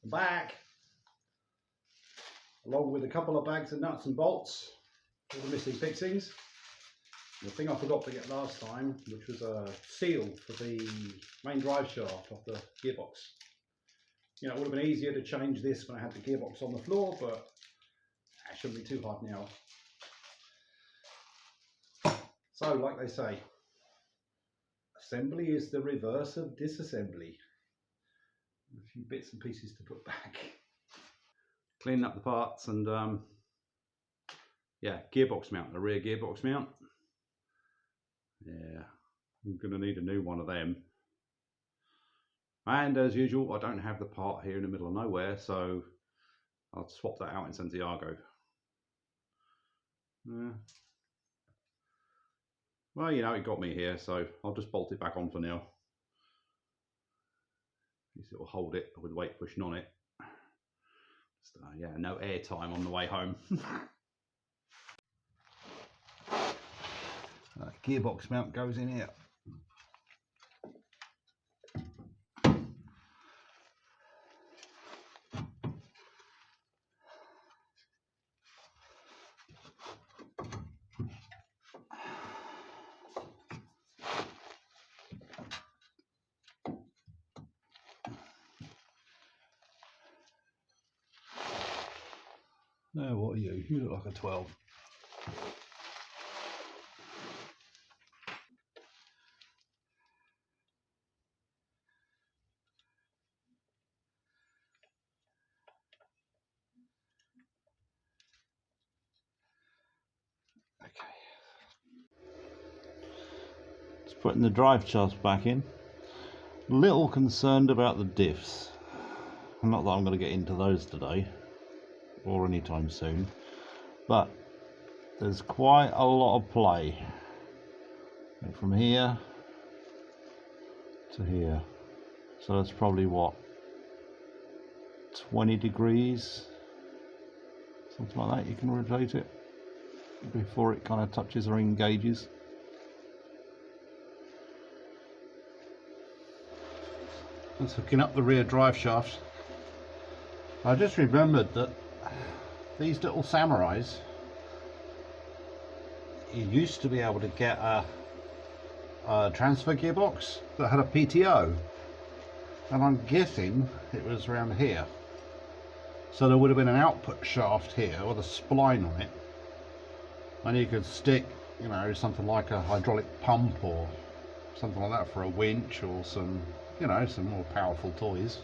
back, along with a couple of bags of nuts and bolts for the missing fixings. The thing I forgot to get last time, which was a seal for the main drive shaft of the gearbox. You know, it would have been easier to change this when I had the gearbox on the floor, but it shouldn't be too hard now. So, like they say, assembly is the reverse of disassembly. A few bits and pieces to put back. Cleaning up the parts and yeah, gearbox mount, the rear gearbox mount. Yeah, I'm going to need a new one of them. And as usual, I don't have the part here in the middle of nowhere, so I'll swap that out in Santiago. Well, you know, it got me here, so I'll just bolt it back on for now. At least it will hold it with weight pushing on it. Just, yeah, no air time on the way home. Gearbox mount goes in here. No, what are you? You look like a 12. Just putting the drive shafts back in. Little concerned about the diffs. Not that I'm going to get into those today or anytime soon, but there's quite a lot of play from here to here. So that's probably what, 20 degrees, something like that. You can rotate it before it kind of touches or engages. That's hooking up the rear drive shafts. I just remembered that these little Samurais, you used to be able to get a transfer gearbox that had a PTO, and I'm guessing it was around here. So there would have been an output shaft here with a spline on it, and you could stick, you know, something like a hydraulic pump or something like that for a winch, or some, you know, some more powerful toys.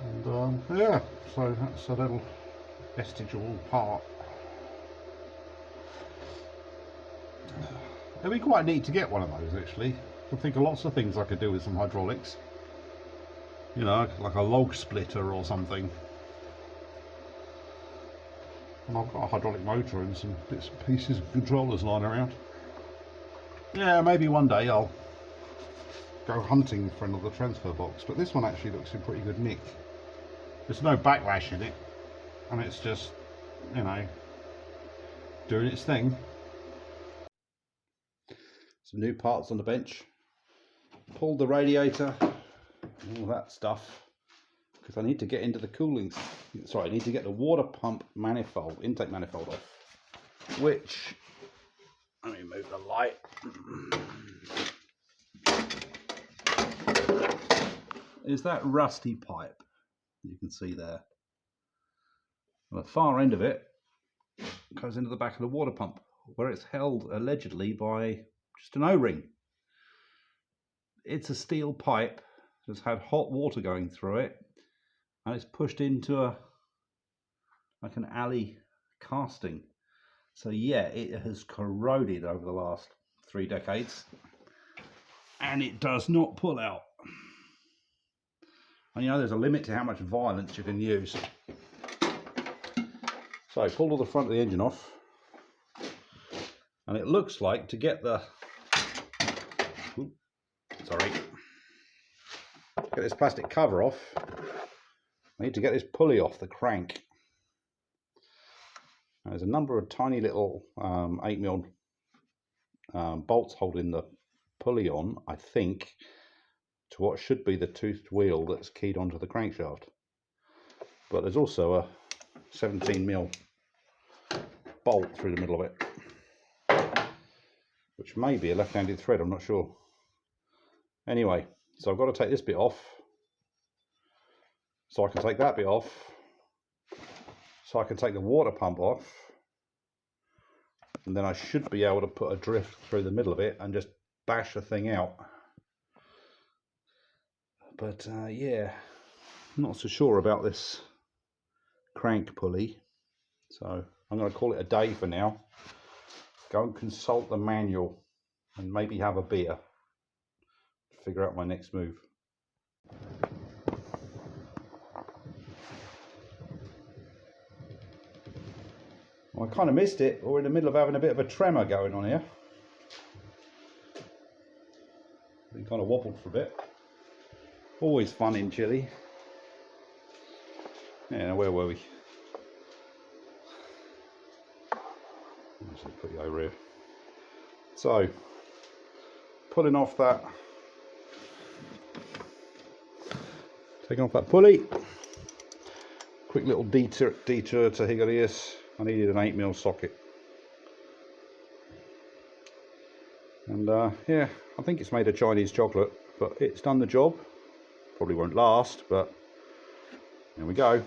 And yeah, so that's a little vestigial part. It'd be quite neat to get one of those, actually. I think of lots of things I could do with some hydraulics. You know, like a log splitter or something. And I've got a hydraulic motor and some bits and pieces of controllers lying around. Yeah, maybe one day I'll go hunting for another transfer box, but this one actually looks in pretty good nick. There's no backlash in it, and it's just, you know, doing its thing. Some new parts on the bench. Pulled the radiator, all that stuff, because I need to get into the cooling. Sorry, I need to get the water pump manifold, intake manifold off. Which, let me move the light. Is that rusty pipe you can see there? On the far end of it goes into the back of the water pump, where it's held allegedly by just an O-ring. It's a steel pipe that's had hot water going through it, and it's pushed into a like an alley casting. So yeah, it has corroded over the last 3 decades, and it does not pull out. And you know, there's a limit to how much violence you can use. So I pulled all the front of the engine off, and it looks like to get the get this plastic cover off, I need to get this pulley off the crank. Now, there's a number of tiny little 8mm bolts holding the pulley on, I think, to what should be the toothed wheel that's keyed onto the crankshaft. But there's also a 17mm bolt through the middle of it, which may be a left-handed thread, I'm not sure. Anyway, so I've got to take this bit off, so I can take that bit off, so I can take the water pump off, and then I should be able to put a drift through the middle of it and just bash the thing out. But yeah, I'm not so sure about this crank pulley, so I'm going to call it a day for now. Go and consult the manual and maybe have a beer to figure out my next move. Well, I kind of missed it. We're in the middle of having a bit of a tremor going on here. We kind of wobbled for a bit. Always fun in Chile. Yeah, where were we? Let's put you over here. So, pulling off that, taking off that pulley. Quick little detour to Higalius. I needed an 8mm socket. And yeah, I think it's made of Chinese chocolate, but it's done the job. Probably won't last, but there we go.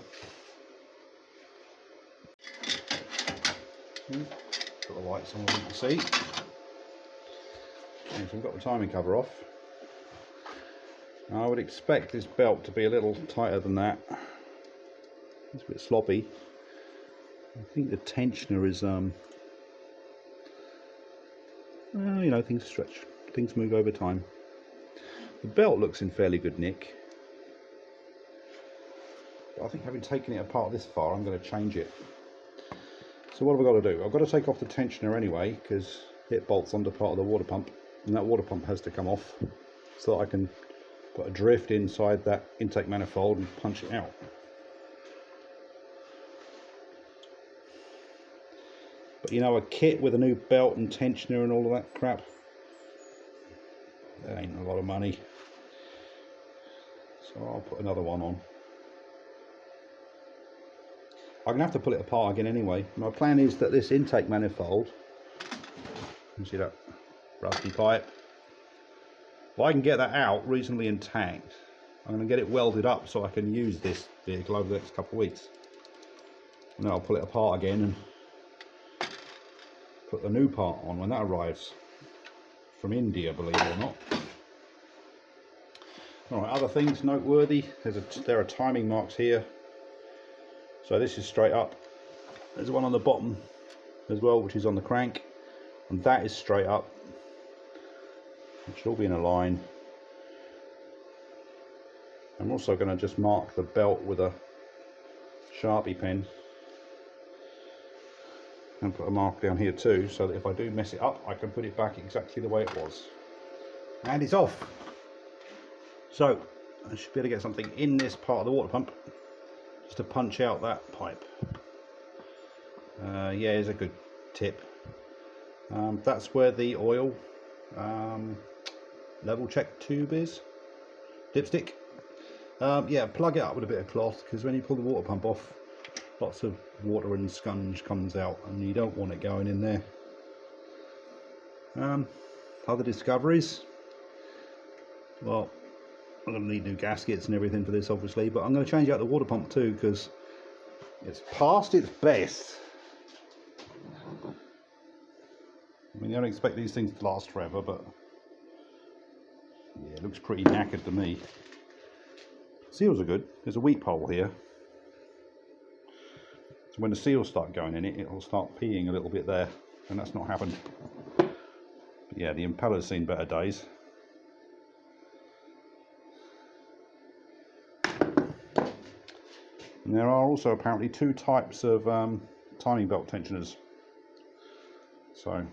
Got the lights on, you can see. Okay, so we've got the timing cover off. I would expect this belt to be a little tighter than that. It's a bit sloppy. I think the tensioner is, well, you know, things stretch, things move over time. The belt looks in fairly good nick. But I think having taken it apart this far, I'm going to change it. So what have I got to do? I've got to take off the tensioner anyway, because it bolts onto part of the water pump, and that water pump has to come off so that I can put a drift inside that intake manifold and punch it out. But you know, a kit with a new belt and tensioner and all of that crap, that ain't a lot of money. So I'll put another one on. I'm going to have to pull it apart again anyway. My plan is that this intake manifold, you see that rusty pipe, if I can get that out reasonably intact, I'm going to get it welded up so I can use this vehicle over the next couple of weeks. And then I'll pull it apart again and put the new part on when that arrives from India, believe it or not. Alright, other things noteworthy, there are timing marks here. So this is straight up. There's one on the bottom as well, which is on the crank, and that is straight up. It should all be in a line. I'm also going to just mark the belt with a Sharpie pen and put a mark down here too, so that if I do mess it up, I can put it back exactly the way it was. And it's off. So I should be able to get something in this part of the water pump just to punch out that pipe. Yeah, here's a good tip. That's where the oil level check tube is, dipstick. Yeah, plug it up with a bit of cloth, because when you pull the water pump off, lots of water and scunge comes out and you don't want it going in there. Other discoveries, well, I'm going to need new gaskets and everything for this obviously, but I'm going to change out the water pump too, because it's past its best. I mean, you don't expect these things to last forever, but yeah, it looks pretty knackered to me. Seals are good. There's a weep hole here, so when the seals start going in it, it'll start peeing a little bit there, and that's not happened. But yeah, the impeller's seen better days. And there are also apparently two types of timing belt tensioners. So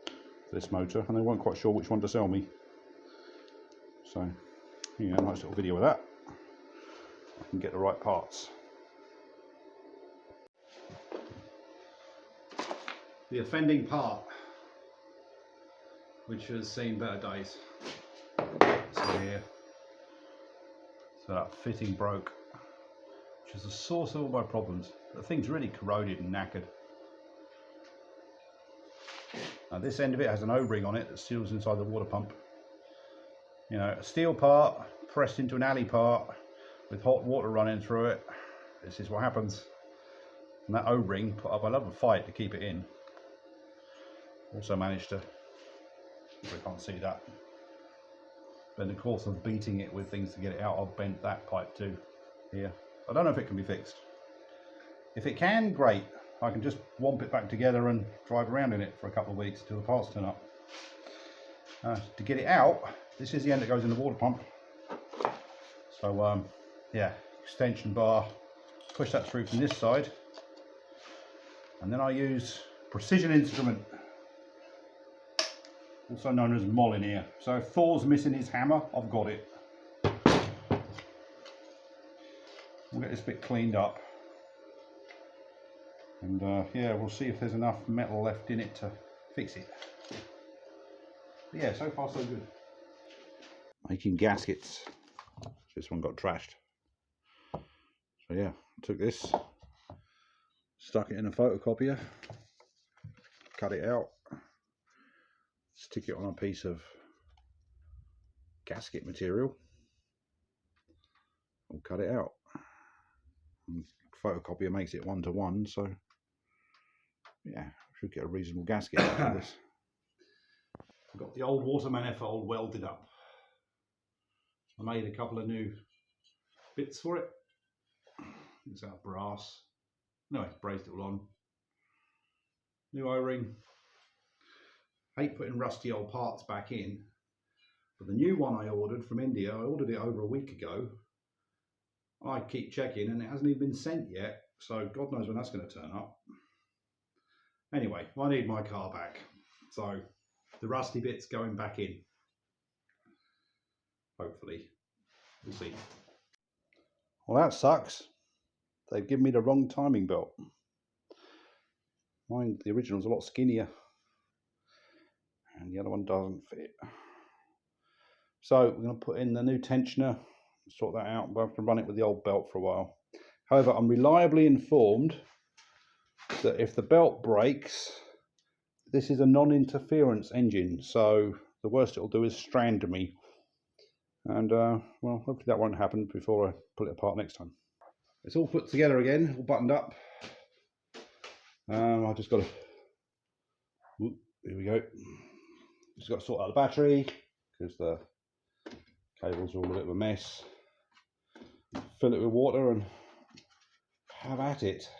for this motor, and they weren't quite sure which one to sell me. So yeah, a nice little video of that. I can get the right parts. The offending part, which has seen better days. So here. So that fitting broke, which is the source of all my problems. The thing's really corroded and knackered. Now this end of it has an O-ring on it that seals inside the water pump. You know, a steel part pressed into an alley part with hot water running through it. This is what happens. And that O-ring put up a lot of fight to keep it in. Also managed to, we can't see that, but in the course of beating it with things to get it out, I've bent that pipe too here. I don't know if it can be fixed. If it can, great. I can just womp it back together and drive around in it for a couple of weeks until the parts turn up. To get it out, this is the end that goes in the water pump. So yeah, extension bar, push that through from this side, and then I use precision instrument, also known as Mollin here. So if Thor's missing his hammer, I've got it. We'll get this bit cleaned up, and yeah, we'll see if there's enough metal left in it to fix it. But yeah, so far so good. Making gaskets. This one got trashed. So yeah, I took this, stuck it in a photocopier, cut it out, stick it on a piece of gasket material, and cut it out. And photocopier makes it 1:1, so yeah, should get a reasonable gasket out of this. I've got the old water manifold welded up. I made a couple of new bits for it. It's out of brass. No, I brazed it all on. New O-ring. Hate putting rusty old parts back in, but the new one I ordered from India, I ordered it over a week ago. I keep checking and it hasn't even been sent yet, so God knows when that's going to turn up. Anyway, I need my car back, so the rusty bit's going back in. Hopefully. We'll see. Well, that sucks. They've given me the wrong timing belt. Mine, the original's a lot skinnier, and the other one doesn't fit. So we're going to put in the new tensioner, sort that out. We'll have to run it with the old belt for a while. However, I'm reliably informed that if the belt breaks, this is a non-interference engine, so the worst it'll do is strand me. And well, hopefully that won't happen before I pull it apart next time. It's all put together again, all buttoned up. I just got to, here we go. Just got to sort out the battery because the cables are all a bit of a mess. Fill it with water and have at it.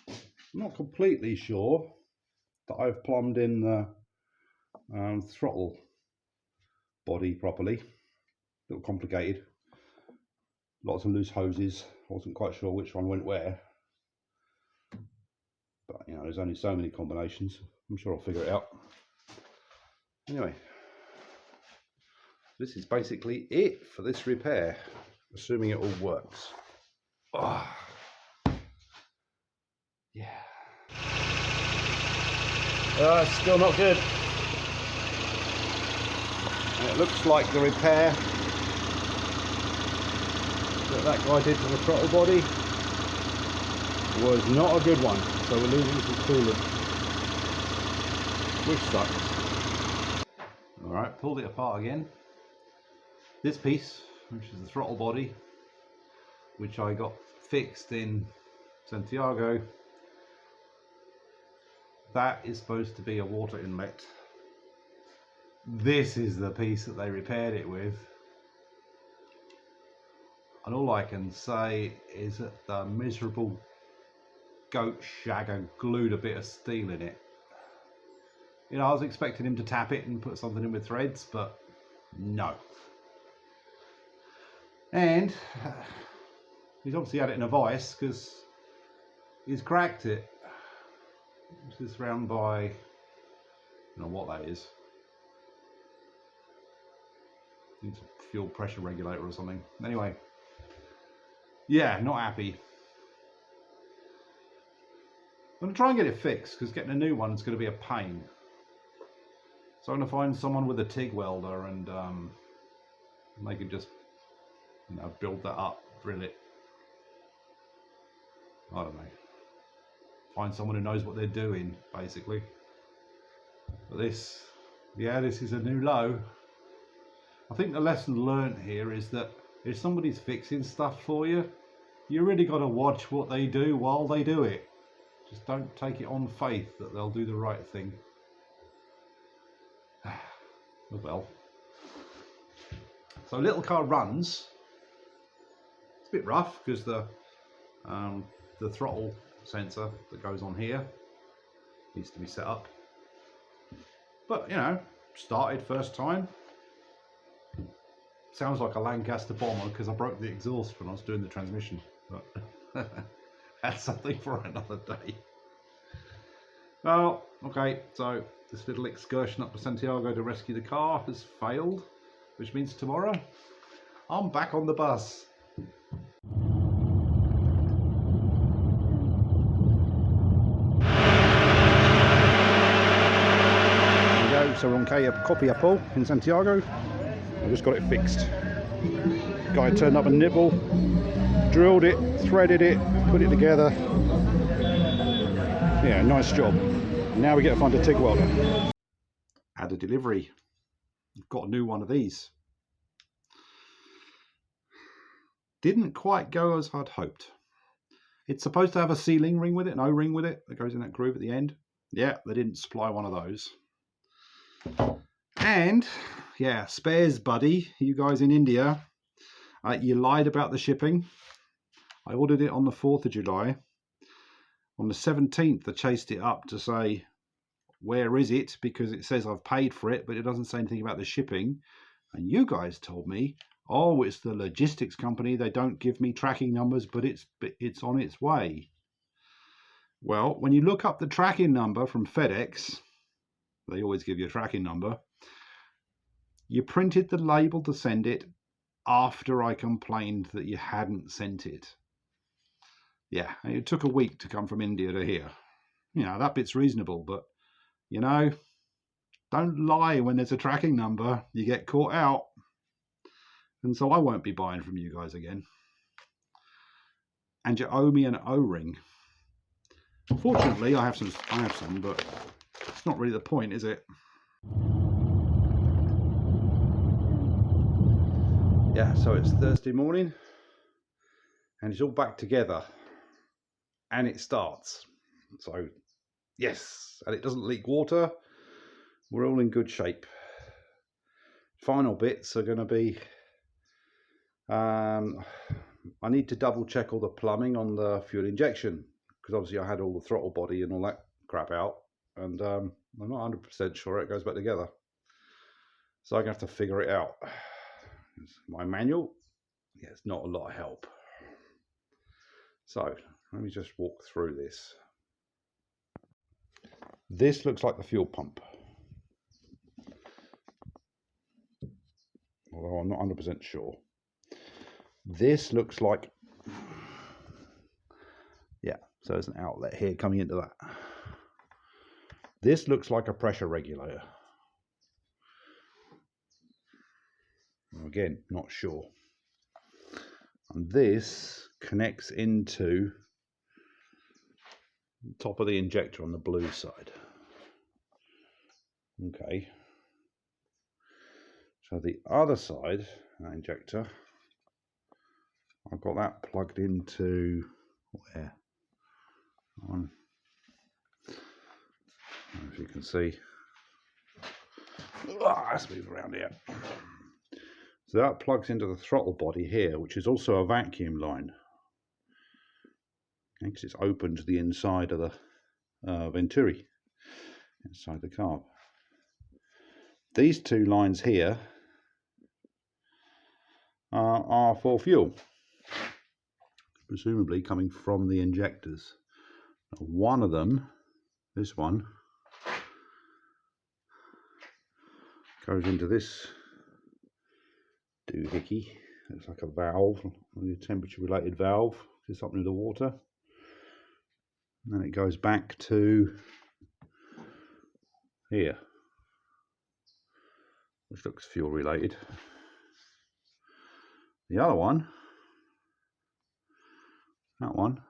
I'm not completely sure that I've plumbed in the throttle body properly. A little complicated. Lots of loose hoses. I wasn't quite sure which one went where. But you know, there's only so many combinations. I'm sure I'll figure it out. Anyway, this is basically it for this repair, assuming it all works. Oh. Yeah. Still not good. And it looks like the repair that guy did to the throttle body was not a good one, so we're losing some coolant, which sucks. Alright, pulled it apart again. This piece, which is the throttle body, which I got fixed in Santiago, that is supposed to be a water inlet. This is the piece that they repaired it with. And all I can say is that the miserable goat shagger glued a bit of steel in it. You know, I was expecting him to tap it and put something in with threads, but no. And he's obviously had it in a vice because he's cracked it. This is round by, I don't know what that is. I think it's a fuel pressure regulator or something. Anyway. Yeah, not happy. I'm going to try and get it fixed because getting a new one is going to be a pain. So I'm going to find someone with a TIG welder and they can just, you know, build that up, drill it. I don't know. Find someone who knows what they're doing, basically. But this, yeah, this is a new low. I think the lesson learnt here is that if somebody's fixing stuff for you, you really got to watch what they do while they do it. Just don't take it on faith that they'll do the right thing. Oh well. So little car runs. It's a bit rough because the throttle sensor that goes on here needs to be set up. But you know, started first time. Sounds like a Lancaster bomber because I broke the exhaust when I was doing the transmission. But that's something for another day. Well, okay, so this little excursion up to Santiago to rescue the car has failed, which means tomorrow I'm back on the bus. There we go, so we're on Copiapó in Santiago. I just got it fixed. Guy turned up a nipple, drilled it, threaded it, put it together. Yeah, nice job. Now we get to find a TIG welder. Had a delivery. Got a new one of these. Didn't quite go as I'd hoped. It's supposed to have a ceiling ring with it, an O-ring with it that goes in that groove at the end. Yeah, they didn't supply one of those. And yeah, spares buddy, you guys in India, you lied about the shipping. I ordered it on the 4th of July. On the 17th, I chased it up to say, where is it? Because it says I've paid for it, but it doesn't say anything about the shipping. And you guys told me, oh, it's the logistics company. They don't give me tracking numbers, but it's on its way. Well, when you look up the tracking number from FedEx, they always give you a tracking number. You printed the label to send it after I complained that you hadn't sent it. Yeah, it took a week to come from India to here. You know, that bit's reasonable, but, you know, don't lie when there's a tracking number. You get caught out. And so I won't be buying from you guys again. And you owe me an O-ring. Fortunately, I have some, but it's not really the point, is it? Yeah, so it's Thursday morning, and it's all back together. And it starts. So yes, and it doesn't leak water. We're all in good shape. Final bits are going to be I need to double check all the plumbing on the fuel injection, because obviously I had all the throttle body and all that crap out, and I'm not 100% sure it goes back together, so I'm going to have to figure it out. My manual, yeah, it's not a lot of help. So let me just walk through this. This looks like the fuel pump, although I'm not 100% sure. This looks like, yeah, so there's an outlet here coming into that. This looks like a pressure regulator. Again, not sure. And this connects into the top of the injector on the blue side. Okay. So the other side, that injector, I've got that plugged into where? On, as you can see. Let's move around here. So that plugs into the throttle body here, which is also a vacuum line. Because it's open to the inside of the venturi, inside the carb. These two lines here are for fuel, presumably coming from the injectors. One of them, this one, goes into this doohickey. It's like a valve, a temperature related valve, it's up near the water. And then it goes back to here. which looks fuel related. The other one, that one,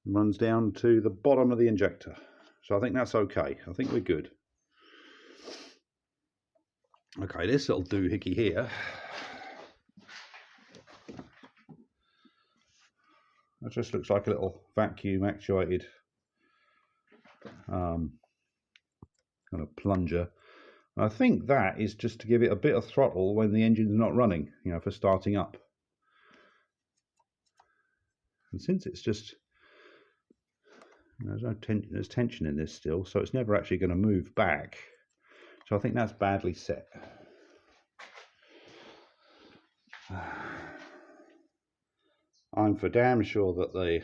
runs down to the bottom of the injector. So I think that's okay. I think we're good. Okay, this little doohickey here, that just looks like a little vacuum actuated kind of plunger. And I think that is just to give it a bit of throttle when the engine's not running, you know, for starting up. And since it's just, there's no tension, there's tension in this still, so it's never actually going to move back. So I think that's badly set. I'm for damn sure that the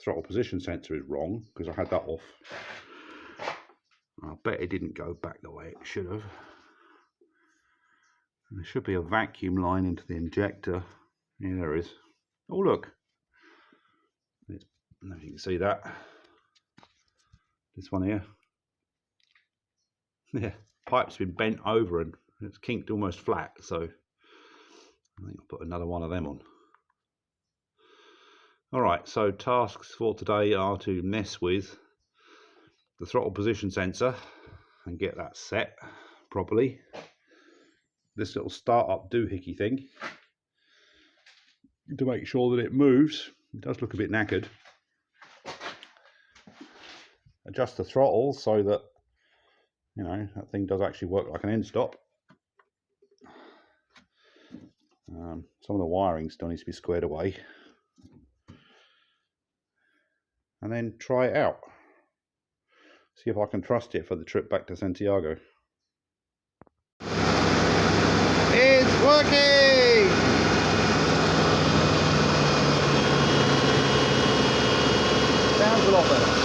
throttle position sensor is wrong, because I had that off. I bet it didn't go back the way it should have. And there should be a vacuum line into the injector. Yeah, there is. Oh, look. I don't know if you can see that. This one here. Yeah, pipe's been bent over and it's kinked almost flat, so I think I'll put another one of them on. Alright, so tasks for today are to mess with the throttle position sensor and get that set properly. This little start-up doohickey thing to make sure that it moves. It does look a bit knackered. Adjust the throttle so that, you know, that thing does actually work like an end stop. Some of the wiring still needs to be squared away. And then try it out. See if I can trust it for the trip back to Santiago. It's working! Sounds a lot better.